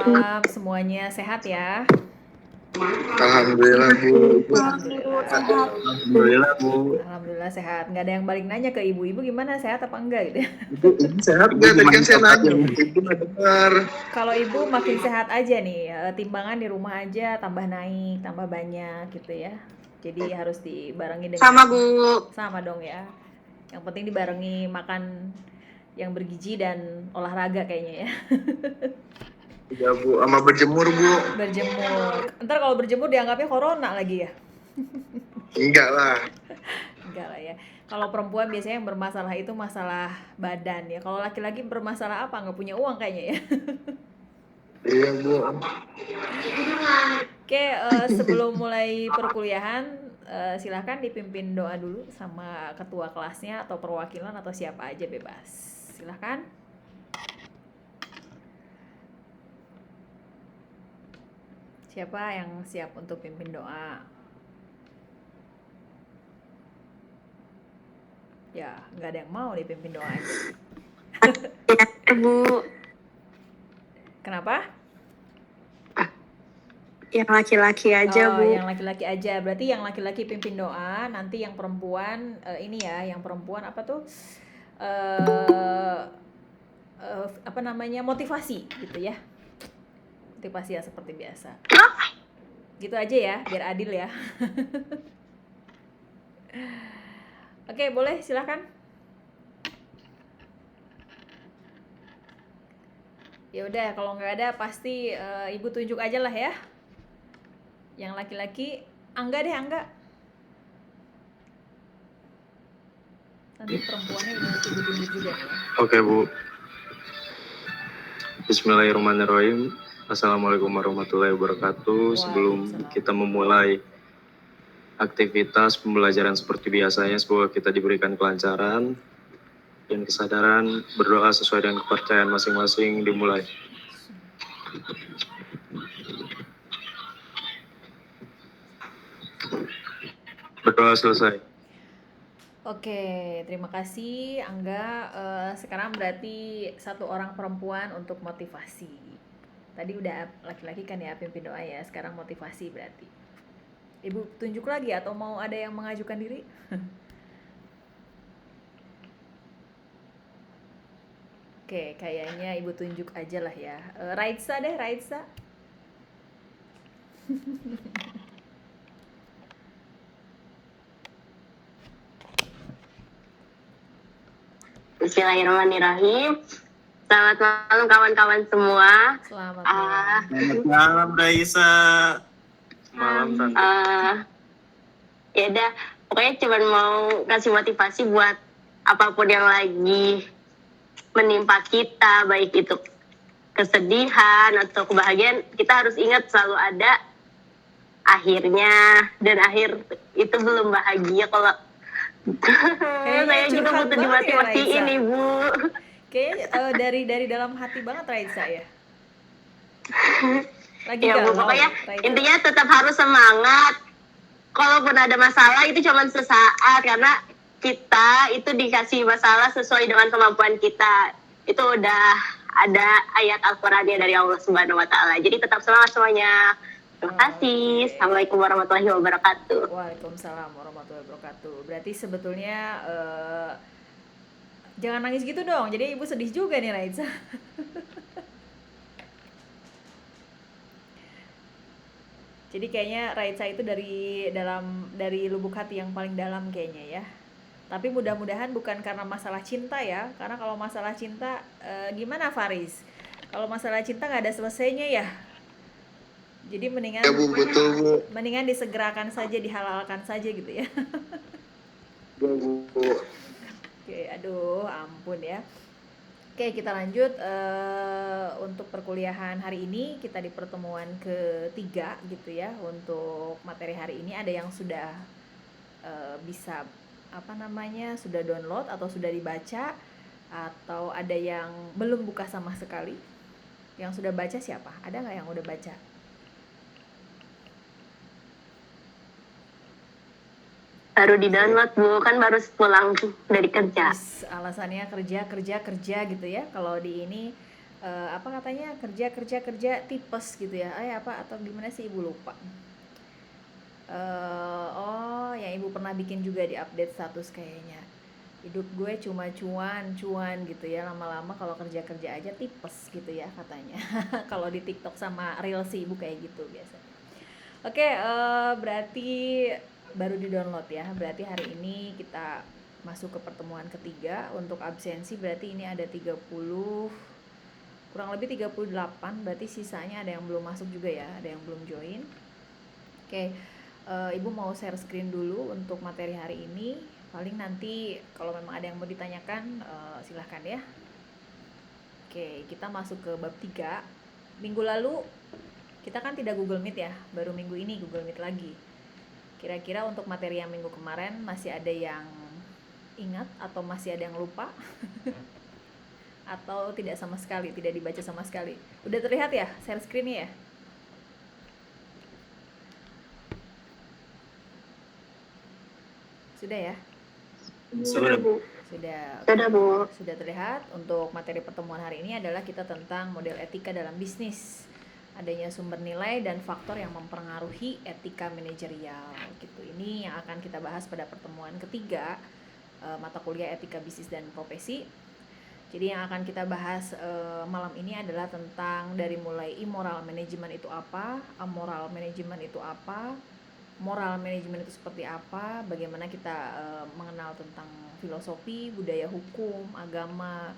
malam semuanya sehat ya? Alhamdulillah Bu. Alhamdulillah. Alhamdulillah Bu. Alhamdulillah sehat. Nggak ada yang balik nanya ke ibu-ibu gimana sehat apa enggak gitu ya. Ibu sehat nggak? Tadi kan saya nanya. Ibu nggak dengar. Kalau ibu makin sehat aja nih, timbangan di rumah aja tambah naik, tambah banyak gitu ya. Jadi harus dibarengi dengan Sama Bu. sama dong ya. Yang penting dibarengi makan yang bergizi dan olahraga kayaknya ya. Ya Bu, sama berjemur Bu. Berjemur. Ntar kalau berjemur dianggapnya corona lagi ya. Enggak lah. Enggak lah ya. Kalau perempuan biasanya yang bermasalah itu masalah badan ya. Kalau laki-laki bermasalah apa? Nggak punya uang kayaknya ya. Iya Bu. Oke, sebelum mulai perkuliahan, silahkan dipimpin doa dulu sama ketua kelasnya atau perwakilan atau siapa aja bebas. Silahkan. Siapa yang siap untuk pimpin doa? Ya, nggak ada yang mau dipimpin doa aja. Ya Bu. Kenapa? Yang laki-laki aja Bu. Yang laki-laki aja. Berarti yang laki-laki pimpin doa, nanti yang perempuan ini ya, yang perempuan apa tuh? Apa namanya? Motivasi gitu ya. Motivasi ya seperti biasa. Gitu aja ya, biar adil ya. Oke, boleh silakan. Ya udah, kalau nggak ada pasti ibu tunjuk aja lah ya. Yang laki-laki, Angga deh, Angga. Nanti perempuannya ibu tunjuk juga ya. Oke Bu. Bismillahirrahmanirrahim. Assalamualaikum warahmatullahi wabarakatuh. Sebelum kita memulai aktivitas pembelajaran seperti biasanya, semoga kita diberikan kelancaran dan kesadaran, berdoa sesuai dengan kepercayaan masing-masing. Dimulai. Berdoa selesai. Oke, terima kasih Angga. Sekarang berarti satu orang perempuan untuk motivasi. Tadi udah laki-laki kan ya pimpin doa ya, sekarang motivasi berarti. Ibu tunjuk lagi atau mau ada yang mengajukan diri? Oke, kayaknya ibu tunjuk aja lah ya. Raisa deh, Raisa. Bismillahirrahmanirrahim. Selamat malam kawan-kawan semua. Selamat malam. Selamat malam Raisa. Malam Tante. Ya udah, pokoknya cuma mau kasih motivasi buat apapun yang lagi menimpa kita, baik itu kesedihan atau kebahagiaan, kita harus ingat selalu ada akhirnya, dan akhir itu belum bahagia kalau saya juga butuh dimotivasiin nih Bu. Kayaknya dari dalam hati banget Raisa ya. Lagi ya Bu, galau, pokoknya Raisa. intinya tetap harus semangat. Kalaupun ada masalah itu cuma sesaat, karena kita itu dikasih masalah sesuai dengan kemampuan kita. Itu udah ada ayat Al-Qur'annya dari Allah Subhanahu wa taala. Jadi tetap semangat semuanya. Terima kasih. Assalamualaikum warahmatullahi wabarakatuh. Waalaikumsalam warahmatullahi wabarakatuh. Berarti sebetulnya jangan nangis gitu dong. Jadi ibu sedih juga nih Raisa. Jadi kayaknya Raisa itu dari lubuk hati yang paling dalam kayaknya ya. Tapi mudah-mudahan bukan karena masalah cinta ya. Karena kalau masalah cinta gimana Faris? Kalau masalah cinta nggak ada selesainya ya. Jadi mendingan Ya Bu, betul Bu. Mendingan disegerakan saja, dihalalkan saja gitu ya. Ya Bu. Oke, aduh, ampun ya. Oke, kita lanjut untuk perkuliahan hari ini. Kita di pertemuan ketiga gitu ya. Untuk materi hari ini ada yang sudah bisa sudah download atau sudah dibaca, atau ada yang belum buka sama sekali. Yang sudah baca siapa? Ada nggak yang udah baca? Baru di download Bu, kan baru pulang dari kerja. Alasannya kerja gitu ya. Kalau di ini apa katanya, kerja tipes gitu ya, apa atau gimana sih, ibu lupa. Oh yang ibu pernah bikin juga di update status kayaknya, hidup gue cuma cuan gitu ya, lama-lama kalau kerja aja tipes gitu ya katanya. Kalau di TikTok sama Reels sih ibu kayak gitu biasa. Oke, berarti baru di download ya, berarti hari ini kita masuk ke pertemuan ketiga. Untuk absensi berarti ini ada 30, kurang lebih 38, berarti sisanya ada yang belum masuk juga ya, ada yang belum join. Oke, ibu mau share screen dulu untuk materi hari ini. Paling nanti kalau memang ada yang mau ditanyakan, silahkan ya. Oke, kita masuk ke bab 3. Minggu lalu kita kan tidak Google Meet ya, baru minggu ini Google Meet lagi. Kira-kira untuk materi yang minggu kemarin masih ada yang ingat atau masih ada yang lupa? Atau tidak sama sekali, tidak dibaca sama sekali? Udah terlihat ya share screen-nya ya? Sudah ya? Sudah, Bu. Sudah. Sudah, Bu. Sudah terlihat. Untuk materi pertemuan hari ini adalah kita tentang model etika dalam bisnis, adanya sumber nilai dan faktor yang mempengaruhi etika manajerial gitu. Ini yang akan kita bahas pada pertemuan ketiga mata kuliah etika bisnis dan profesi. Jadi yang akan kita bahas malam ini adalah tentang dari mulai immoral management itu apa, amoral management itu apa, moral management itu seperti apa, bagaimana kita mengenal tentang filosofi, budaya hukum, agama,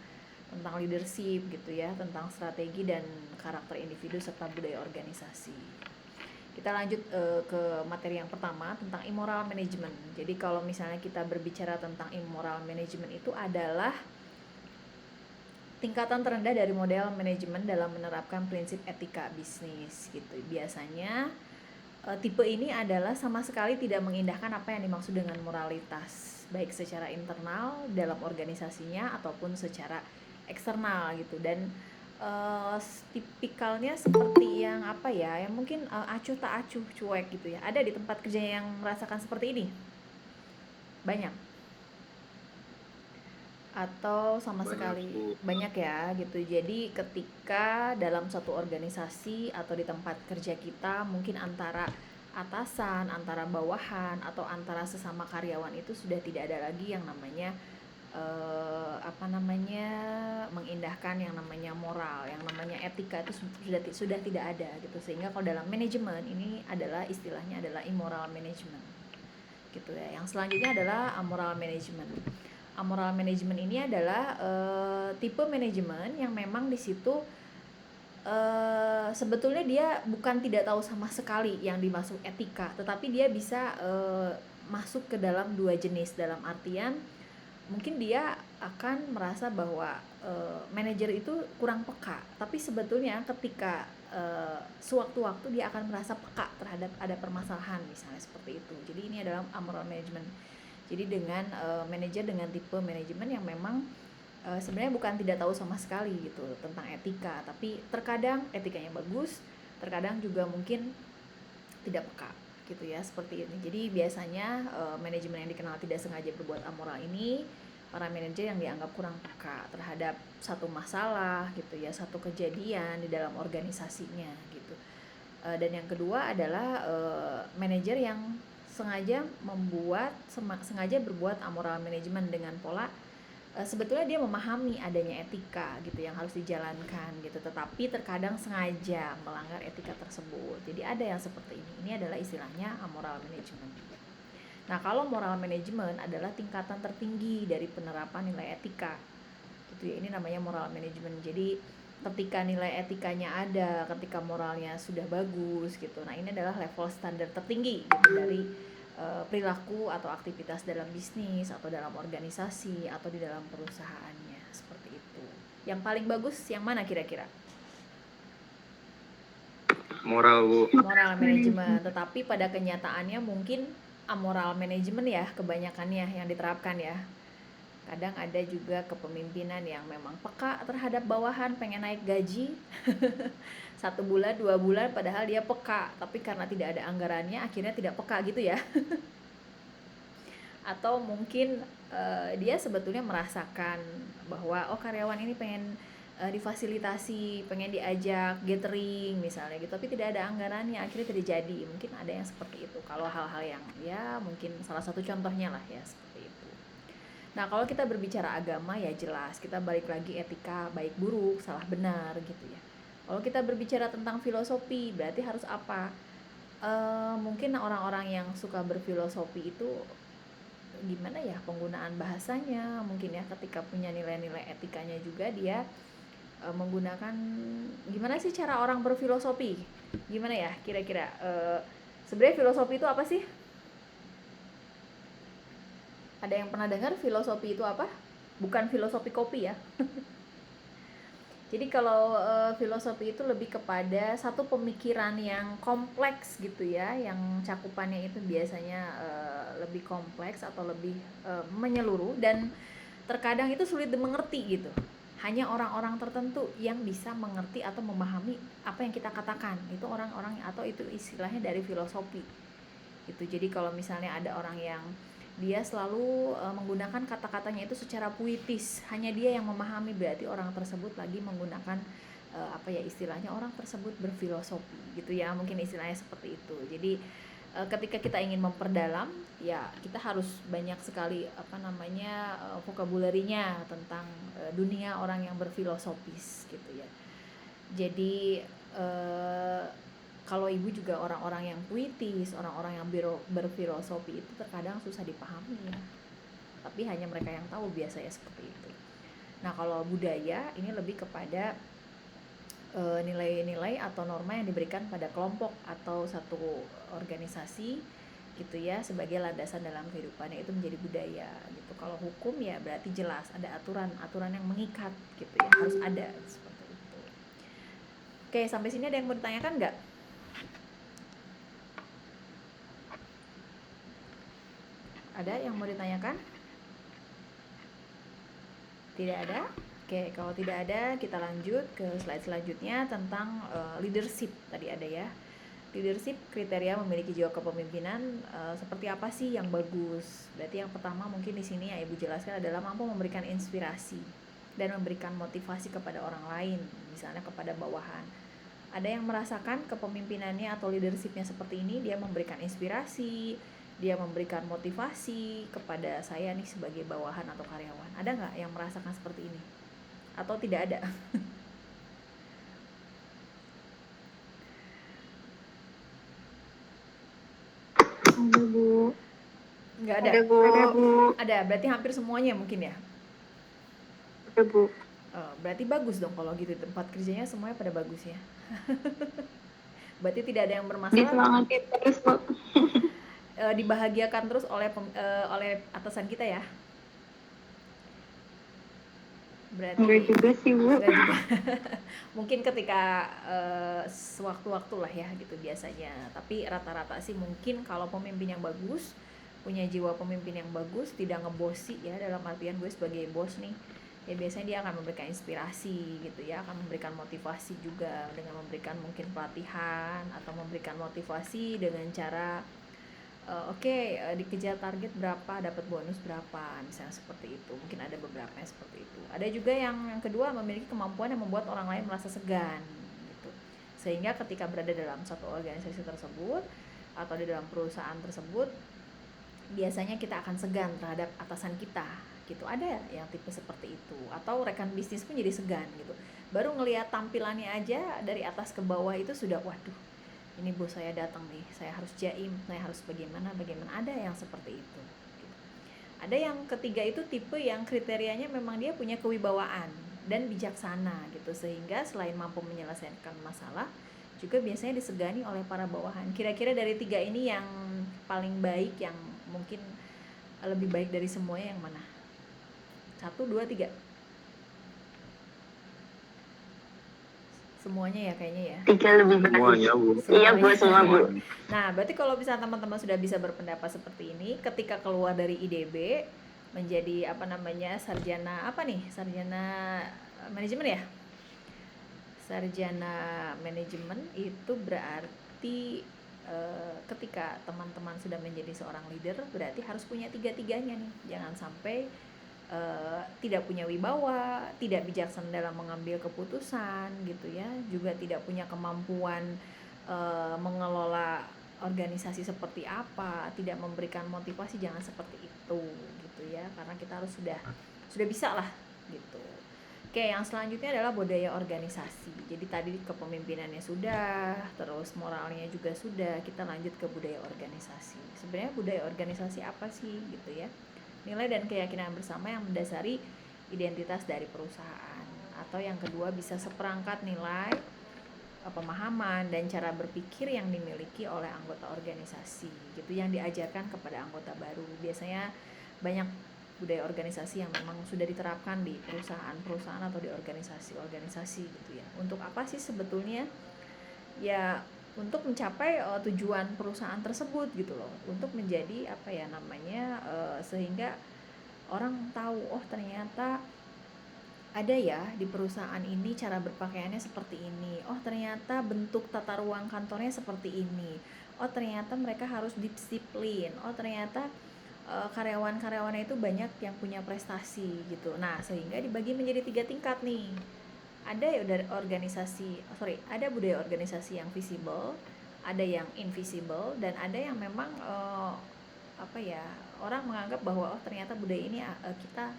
tentang leadership gitu ya, tentang strategi dan karakter individu serta budaya organisasi. Kita lanjut ke materi yang pertama tentang immoral management. Jadi kalau misalnya kita berbicara tentang immoral management itu adalah tingkatan terendah dari model manajemen dalam menerapkan prinsip etika bisnis gitu. Biasanya tipe ini adalah sama sekali tidak mengindahkan apa yang dimaksud dengan moralitas, baik secara internal dalam organisasinya ataupun secara eksternal gitu. Dan tipikalnya seperti yang apa ya, yang mungkin acuh tak acuh, cuek gitu ya. Ada di tempat kerja yang merasakan seperti ini? Banyak? Atau sama Banyak, sekali? Bu. Banyak ya gitu. Jadi ketika dalam suatu organisasi atau di tempat kerja kita, mungkin antara atasan, antara bawahan, atau antara sesama karyawan itu sudah tidak ada lagi yang namanya mengindahkan yang namanya moral, yang namanya etika itu sudah tidak ada gitu. Sehingga kalau dalam manajemen ini adalah istilahnya adalah immoral management gitu ya. Yang selanjutnya adalah amoral management. Amoral management ini adalah tipe manajemen yang memang di situ sebetulnya dia bukan tidak tahu sama sekali yang dimaksud etika, tetapi dia bisa masuk ke dalam dua jenis, dalam artian mungkin dia akan merasa bahwa manajer itu kurang peka, tapi sebetulnya ketika sewaktu-waktu dia akan merasa peka terhadap ada permasalahan misalnya seperti itu. Jadi ini adalah amoral management. Jadi dengan manajer dengan tipe manajemen yang memang sebenarnya bukan tidak tahu sama sekali gitu tentang etika, tapi terkadang etikanya bagus, terkadang juga mungkin tidak peka gitu ya, seperti ini. Jadi biasanya manajemen yang dikenal tidak sengaja berbuat amoral ini para manajer yang dianggap kurang peka terhadap satu masalah gitu ya, satu kejadian di dalam organisasinya gitu. Dan yang kedua adalah manajer yang sengaja berbuat amoral manajemen dengan pola sebetulnya dia memahami adanya etika gitu yang harus dijalankan gitu, tetapi terkadang sengaja melanggar etika tersebut. Jadi ada yang seperti ini. Ini adalah istilahnya amoral management. Nah, kalau moral management adalah tingkatan tertinggi dari penerapan nilai etika gitu ya. Ini namanya moral management. Jadi ketika nilai etikanya ada, ketika moralnya sudah bagus gitu. Nah, ini adalah level standar tertinggi gitu dari perilaku atau aktivitas dalam bisnis atau dalam organisasi atau di dalam perusahaannya, seperti itu. Yang paling bagus yang mana kira-kira? Moral, Bu. Moral manajemen, tetapi pada kenyataannya mungkin amoral manajemen ya kebanyakannya yang diterapkan ya. Kadang ada juga kepemimpinan yang memang peka terhadap bawahan, pengen naik gaji 1 bulan, 2 bulan, padahal dia peka, tapi karena tidak ada anggarannya akhirnya tidak peka gitu ya. Atau mungkin dia sebetulnya merasakan bahwa karyawan ini pengen difasilitasi, pengen diajak gathering misalnya gitu, tapi tidak ada anggarannya, akhirnya tidak jadi. Mungkin ada yang seperti itu kalau hal-hal yang ya mungkin salah satu contohnya lah ya seperti itu. Nah kalau kita berbicara agama ya jelas kita balik lagi etika baik buruk, salah benar gitu ya. Kalau kita berbicara tentang filosofi berarti harus apa? Mungkin orang-orang yang suka berfilosofi itu gimana ya penggunaan bahasanya, mungkin ya ketika punya nilai-nilai etikanya juga dia menggunakan gimana sih cara orang berfilosofi, gimana ya kira-kira sebenarnya filosofi itu apa sih? Ada yang pernah dengar filosofi itu apa? Bukan filosofi kopi ya. Jadi kalau filosofi itu lebih kepada satu pemikiran yang kompleks gitu ya, yang cakupannya itu biasanya lebih kompleks atau lebih menyeluruh dan terkadang itu sulit dimengerti gitu. Hanya orang-orang tertentu yang bisa mengerti atau memahami apa yang kita katakan. Itu orang-orang atau itu istilahnya dari filosofi. Itu jadi kalau misalnya ada orang yang dia selalu menggunakan kata-katanya itu secara puitis, hanya dia yang memahami, berarti orang tersebut lagi menggunakan apa ya istilahnya, orang tersebut berfilosofi gitu ya, mungkin istilahnya seperti itu. Jadi ketika kita ingin memperdalam ya kita harus banyak sekali apa namanya vokabularinya tentang dunia orang yang berfilosofis gitu ya. Jadi kalau ibu juga orang-orang yang puitis, orang-orang yang berfilosofi itu terkadang susah dipahami ya. Tapi hanya mereka yang tahu biasanya seperti itu. Nah kalau budaya ini lebih kepada nilai-nilai atau norma yang diberikan pada kelompok atau satu organisasi gitu ya sebagai landasan dalam kehidupannya, itu menjadi budaya gitu. Kalau hukum ya berarti jelas ada aturan yang mengikat gitu ya, harus ada seperti itu. Oke, sampai sini ada yang mau ditanyakan nggak? Ada yang mau ditanyakan? Tidak ada? Oke, kalau tidak ada kita lanjut ke slide selanjutnya tentang leadership. Tadi ada ya. Leadership kriteria memiliki jiwa kepemimpinan seperti apa sih yang bagus? Berarti yang pertama mungkin di sini ya Ibu jelaskan adalah mampu memberikan inspirasi dan memberikan motivasi kepada orang lain, misalnya kepada bawahan. Ada yang merasakan kepemimpinannya atau leadershipnya seperti ini, dia memberikan inspirasi, dia memberikan motivasi kepada saya nih sebagai bawahan atau karyawan. Ada nggak yang merasakan seperti ini? Atau tidak ada? Ada Bu. Nggak ada? Ada Bu. Ada, berarti hampir semuanya mungkin ya? Ada Bu. Berarti bagus dong kalau gitu, tempat kerjanya semuanya pada bagus ya. Berarti tidak ada yang bermasalah. Disemangatin terus Bu. Dibahagiakan terus oleh atasan kita ya. Berarti Enggak juga sih Bu. enggak juga. Mungkin ketika sewaktu-waktu lah ya gitu biasanya. Tapi rata-rata sih mungkin kalau pemimpin yang bagus, punya jiwa pemimpin yang bagus, tidak ngebosi ya, dalam artian gue sebagai bos nih, ya biasanya dia akan memberikan inspirasi gitu ya, akan memberikan motivasi juga dengan memberikan mungkin pelatihan atau memberikan motivasi dengan cara dikejar target berapa dapat bonus berapa, misalnya seperti itu. Mungkin ada beberapa yang seperti itu. Ada juga yang kedua memiliki kemampuan yang membuat orang lain merasa segan gitu, sehingga ketika berada dalam satu organisasi tersebut atau di dalam perusahaan tersebut biasanya kita akan segan terhadap atasan kita gitu. Ada yang tipe seperti itu, atau rekan bisnis pun jadi segan gitu, baru ngelihat tampilannya aja dari atas ke bawah itu sudah waduh, ini bos saya datang nih, saya harus jaim, saya harus bagaimana. Ada yang seperti itu gitu. Ada yang ketiga itu tipe yang kriterianya memang dia punya kewibawaan dan bijaksana gitu, sehingga selain mampu menyelesaikan masalah juga biasanya disegani oleh para bawahan. Kira-kira dari tiga ini yang paling baik, yang mungkin lebih baik dari semuanya yang mana? 1, 2, 3. Semuanya ya kayaknya ya. 3 lebih bagus. Semuanya Bu. Iya Bu, semua Bu. Nah, berarti kalau bisa teman-teman sudah bisa berpendapat seperti ini, ketika keluar dari IDB menjadi sarjana manajemen ya? Sarjana manajemen itu berarti ketika teman-teman sudah menjadi seorang leader berarti harus punya tiga-tiganya nih. Jangan sampai tidak punya wibawa, tidak bijaksana dalam mengambil keputusan gitu ya, juga tidak punya kemampuan mengelola organisasi seperti apa, tidak memberikan motivasi, jangan seperti itu gitu ya, karena kita harus sudah bisa lah gitu. Oke, yang selanjutnya adalah budaya organisasi. Jadi tadi kepemimpinannya sudah, terus moralnya juga sudah, kita lanjut ke budaya organisasi. Sebenarnya budaya organisasi apa sih gitu ya? Nilai dan keyakinan bersama yang mendasari identitas dari perusahaan. Atau yang kedua bisa seperangkat nilai, pemahaman dan cara berpikir yang dimiliki oleh anggota organisasi gitu, yang diajarkan kepada anggota baru. Biasanya banyak budaya organisasi yang memang sudah diterapkan di perusahaan-perusahaan atau di organisasi-organisasi gitu ya. Untuk apa sih sebetulnya? Ya untuk mencapai tujuan perusahaan tersebut gitu loh, untuk menjadi apa ya namanya, sehingga orang tahu, oh ternyata ada ya di perusahaan ini cara berpakaiannya seperti ini, oh ternyata bentuk tata ruang kantornya seperti ini, oh ternyata mereka harus disiplin, oh ternyata karyawan-karyawannya itu banyak yang punya prestasi gitu. Nah sehingga dibagi menjadi 3 tingkat nih. Ada ya ada budaya organisasi yang visible, ada yang invisible, dan ada yang memang apa ya, orang menganggap bahwa oh ternyata budaya ini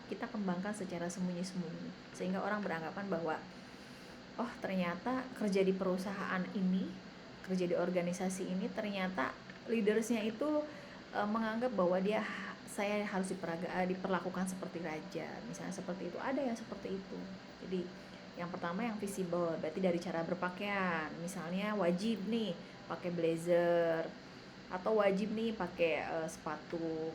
kita kembangkan secara sembunyi-sembunyi, sehingga orang beranggapan bahwa oh ternyata kerja di perusahaan ini, kerja di organisasi ini, ternyata leadersnya itu menganggap bahwa saya harus diperlakukan seperti raja, misalnya seperti itu. Ada yang seperti itu. Jadi yang pertama yang visible, berarti dari cara berpakaian, misalnya wajib nih pakai blazer, atau wajib nih pakai sepatu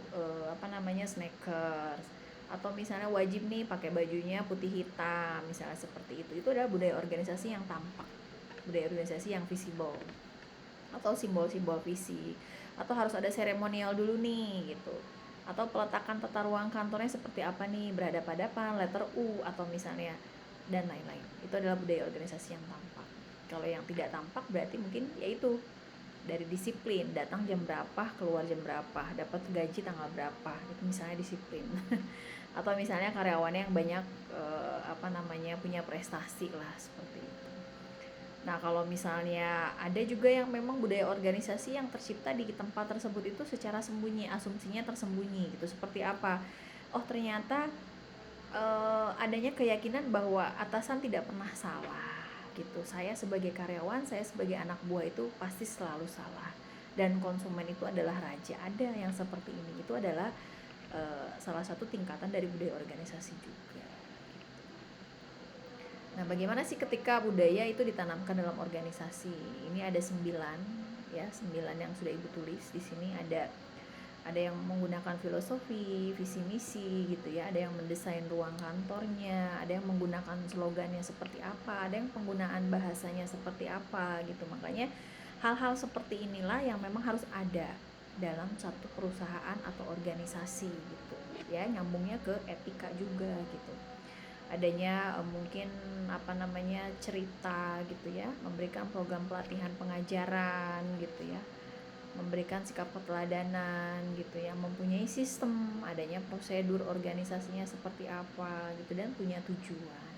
sneakers, atau misalnya wajib nih pakai bajunya putih hitam, misalnya seperti itu. Itu adalah budaya organisasi yang tampak, budaya organisasi yang visible, atau simbol-simbol visi, atau harus ada seremonial dulu nih gitu, atau peletakan tata ruang kantornya seperti apa nih, berhadapan-hadapan, letter U, atau misalnya dan lain-lain. Itu adalah budaya organisasi yang tampak. Kalau yang tidak tampak berarti mungkin yaitu dari disiplin, datang jam berapa, keluar jam berapa, dapat gaji tanggal berapa, itu misalnya disiplin. Atau misalnya karyawannya yang banyak punya prestasi lah, seperti itu. Nah kalau misalnya ada juga yang memang budaya organisasi yang tercipta di tempat tersebut itu secara sembunyi, asumsinya tersembunyi gitu. Seperti apa? Oh ternyata adanya keyakinan bahwa atasan tidak pernah salah gitu. Saya sebagai karyawan, saya sebagai anak buah itu pasti selalu salah, dan konsumen itu adalah raja. Ada yang seperti ini. Itu adalah salah satu tingkatan dari budaya organisasi juga. Nah bagaimana sih ketika budaya itu ditanamkan dalam organisasi? Ini ada 9 yang sudah ibu tulis di sini. Ada yang menggunakan filosofi, visi misi gitu ya, ada yang mendesain ruang kantornya, ada yang menggunakan slogannya seperti apa, ada yang penggunaan bahasanya seperti apa gitu. Makanya hal-hal seperti inilah yang memang harus ada dalam satu perusahaan atau organisasi gitu ya, nyambungnya ke etika juga gitu. Adanya mungkin cerita gitu ya, memberikan program pelatihan pengajaran gitu ya, memberikan sikap keteladanan gitu ya, mempunyai sistem, adanya prosedur organisasinya seperti apa gitu, dan punya tujuan.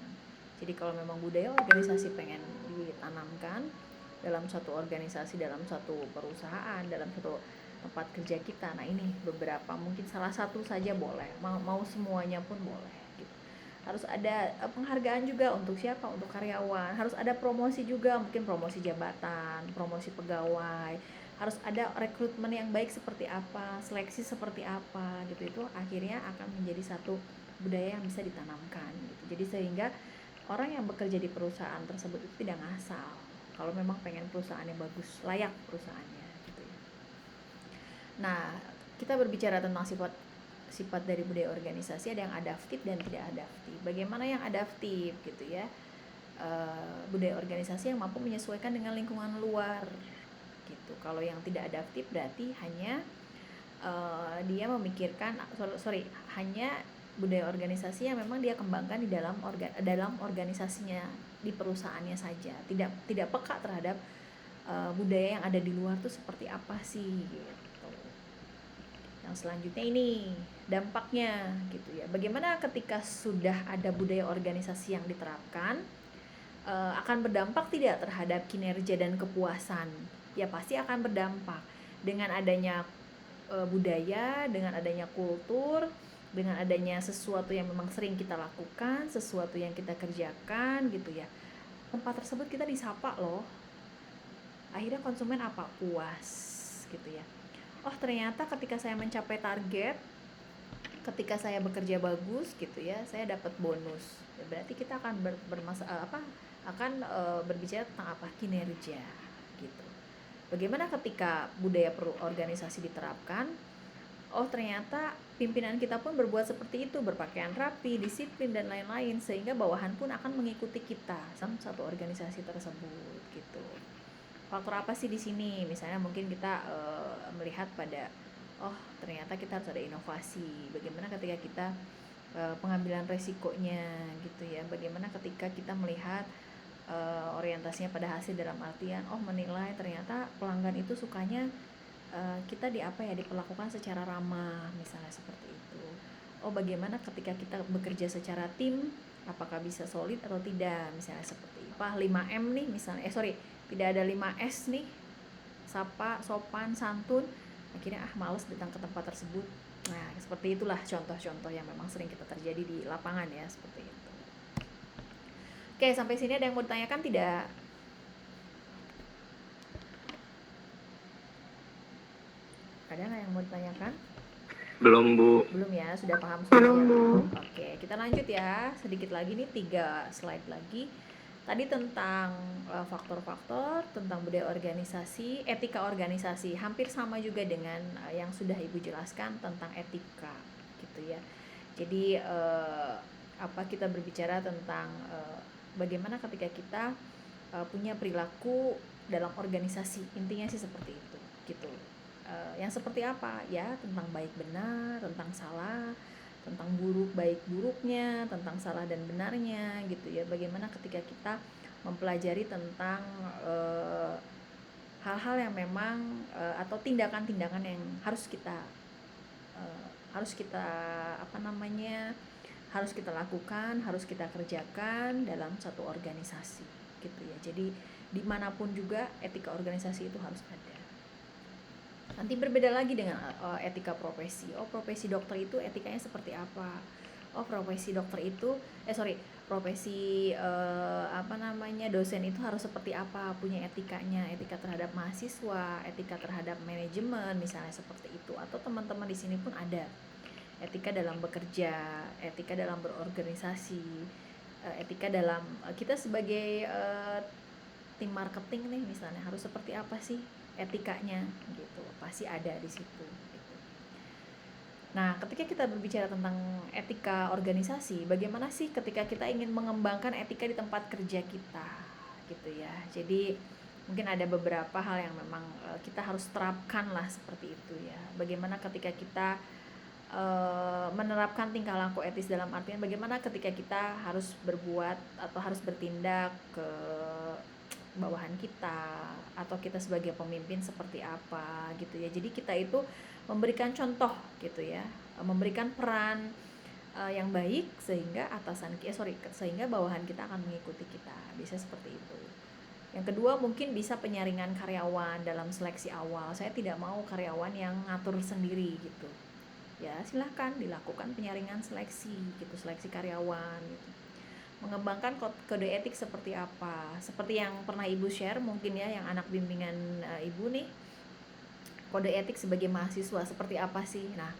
Jadi kalau memang budaya organisasi pengen ditanamkan dalam satu organisasi, dalam satu perusahaan, dalam satu tempat kerja kita, nah ini beberapa, mungkin salah satu saja boleh, mau semuanya pun boleh gitu. Harus ada penghargaan juga untuk siapa? Untuk karyawan. Harus ada promosi juga, mungkin promosi jabatan, promosi pegawai. Harus ada rekrutmen yang baik seperti apa, seleksi seperti apa gitu. Itu akhirnya akan menjadi satu budaya yang bisa ditanamkan gitu. Jadi sehingga orang yang bekerja di perusahaan tersebut itu tidak ngasal. Kalau memang pengen perusahaannya bagus, layak perusahaannya gitu ya. Nah, kita berbicara tentang sifat dari budaya organisasi, ada yang adaptif dan tidak adaptif. Bagaimana yang adaptif gitu ya? Budaya organisasi yang mampu menyesuaikan dengan lingkungan luar gitu. Kalau yang tidak adaptif berarti hanya dia memikirkan hanya budaya organisasi yang memang dia kembangkan di dalam organisasinya, di perusahaannya saja, tidak peka terhadap budaya yang ada di luar tuh seperti apa sih gitu. Yang selanjutnya ini dampaknya gitu ya. Bagaimana ketika sudah ada budaya organisasi yang diterapkan, akan berdampak tidak terhadap kinerja dan kepuasan? Ya pasti akan berdampak. Dengan adanya budaya, dengan adanya kultur, dengan adanya sesuatu yang memang sering kita lakukan, sesuatu yang kita kerjakan gitu ya. Tempat tersebut kita disapa loh. Akhirnya konsumen apa? Puas gitu ya. Oh ternyata ketika saya mencapai target, ketika saya bekerja bagus gitu ya, saya dapat bonus. Ya, berarti kita akan berbicara tentang apa? Kinerja gitu. Bagaimana ketika budaya organisasi diterapkan? Oh ternyata pimpinan kita pun berbuat seperti itu, berpakaian rapi, disiplin dan lain-lain, sehingga bawahan pun akan mengikuti kita sama satu organisasi tersebut gitu. Faktor apa sih di sini? Misalnya mungkin kita melihat pada oh ternyata kita harus ada inovasi. Bagaimana ketika kita pengambilan resikonya gitu ya. Bagaimana ketika kita melihat orientasinya pada hasil dalam artian menilai ternyata pelanggan itu sukanya kita diperlakukan secara ramah misalnya seperti itu. Oh bagaimana ketika kita bekerja secara tim, apakah bisa solid atau tidak misalnya seperti apa 5M nih misalnya tidak ada 5S nih, sapa, sopan, santun, akhirnya males datang ke tempat tersebut. Nah seperti itulah contoh-contoh yang memang sering kita terjadi di lapangan ya, seperti itu. Oke, sampai sini ada yang mau ditanyakan tidak? Ada nggak yang mau ditanyakan? Belum Bu. Belum ya, sudah paham semua ya. Oke, kita lanjut ya. Sedikit lagi nih, 3 slide lagi. Tadi tentang faktor-faktor, tentang budaya organisasi, etika organisasi. Hampir sama juga dengan yang sudah Ibu jelaskan tentang etika gitu ya. Jadi kita berbicara tentang bagaimana ketika kita punya perilaku dalam organisasi. Intinya sih seperti itu gitu. Yang seperti apa ya, tentang baik benar, tentang salah, tentang buruk baik buruknya, tentang salah dan benarnya gitu ya. Bagaimana ketika kita mempelajari tentang hal-hal yang memang atau tindakan-tindakan yang harus kita harus kita lakukan, harus kita kerjakan dalam satu organisasi gitu ya. Jadi dimanapun juga etika organisasi itu harus ada. Nanti berbeda lagi dengan etika profesi. Oh profesi dokter itu etikanya seperti apa? Oh profesi dokter itu profesi dosen itu harus seperti apa? Punya etikanya, etika terhadap mahasiswa, etika terhadap manajemen misalnya seperti itu. Atau teman-teman di sini pun ada etika dalam bekerja, etika dalam berorganisasi, etika dalam kita sebagai tim marketing nih misalnya harus seperti apa sih etikanya gitu, pasti ada di situ gitu. Nah ketika kita berbicara tentang etika organisasi, bagaimana sih ketika kita ingin mengembangkan etika di tempat kerja kita gitu ya. Jadi mungkin ada beberapa hal yang memang kita harus terapkan lah seperti itu ya. Bagaimana ketika kita menerapkan tingkah laku etis dalam artian bagaimana ketika kita harus berbuat atau harus bertindak ke bawahan kita atau kita sebagai pemimpin seperti apa gitu ya. Jadi kita itu memberikan contoh gitu ya, memberikan peran yang baik sehingga sehingga bawahan kita akan mengikuti kita. Bisa seperti itu. Yang kedua mungkin bisa penyaringan karyawan dalam seleksi awal. Saya tidak mau karyawan yang ngatur sendiri gitu. Ya silahkan dilakukan penyaringan seleksi gitu, seleksi karyawan gitu. Mengembangkan kode etik seperti apa, seperti yang pernah Ibu share mungkin ya, yang anak bimbingan Ibu nih, kode etik sebagai mahasiswa seperti apa sih. Nah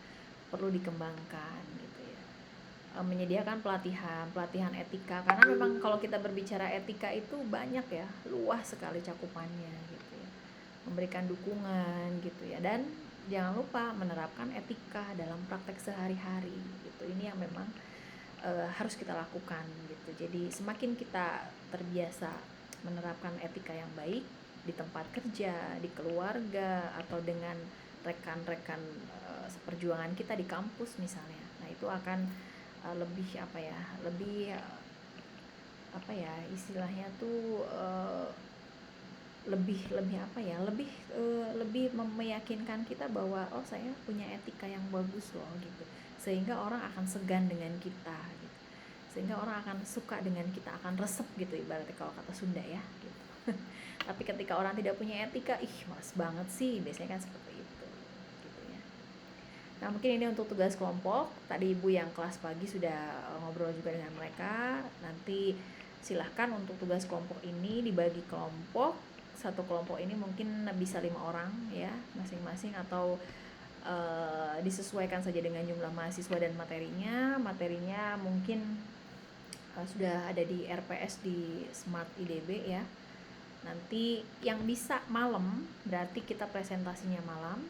perlu dikembangkan gitu ya. Menyediakan pelatihan etika, karena memang kalau kita berbicara etika itu banyak ya, luas sekali cakupannya gitu ya. Memberikan dukungan gitu ya, dan jangan lupa menerapkan etika dalam praktek sehari-hari gitu. Ini yang memang harus kita lakukan gitu. Jadi semakin kita terbiasa menerapkan etika yang baik di tempat kerja, di keluarga, atau dengan rekan-rekan seperjuangan kita di kampus misalnya, nah itu akan lebih istilahnya tuh lebih apa ya, lebih meyakinkan kita bahwa oh saya punya etika yang bagus loh gitu, sehingga orang akan segan dengan kita gitu, sehingga orang akan suka dengan kita, akan resep gitu ibaratnya kalau kata Sunda ya gitu. Tapi ketika orang tidak punya etika, ih males banget sih, biasanya kan seperti itu gitu ya. Nah mungkin ini untuk tugas kelompok, tadi ibu yang kelas pagi sudah ngobrol juga dengan mereka. Nanti silahkan untuk tugas kelompok ini dibagi kelompok, satu kelompok ini mungkin bisa 5 orang ya masing-masing, atau disesuaikan saja dengan jumlah mahasiswa dan materinya mungkin sudah ada di RPS di Smart IDB ya. Nanti yang bisa malam berarti kita presentasinya malam,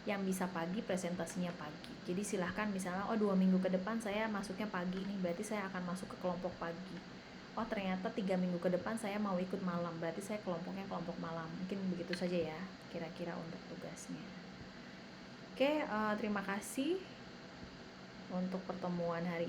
yang bisa pagi presentasinya pagi. Jadi silahkan misalnya 2 minggu ke depan saya masuknya pagi nih, berarti saya akan masuk ke kelompok pagi. Oh ternyata 3 minggu ke depan saya mau ikut malam, berarti saya kelompoknya kelompok malam. Mungkin begitu saja ya kira-kira untuk tugasnya. Oke, terima kasih untuk pertemuan hari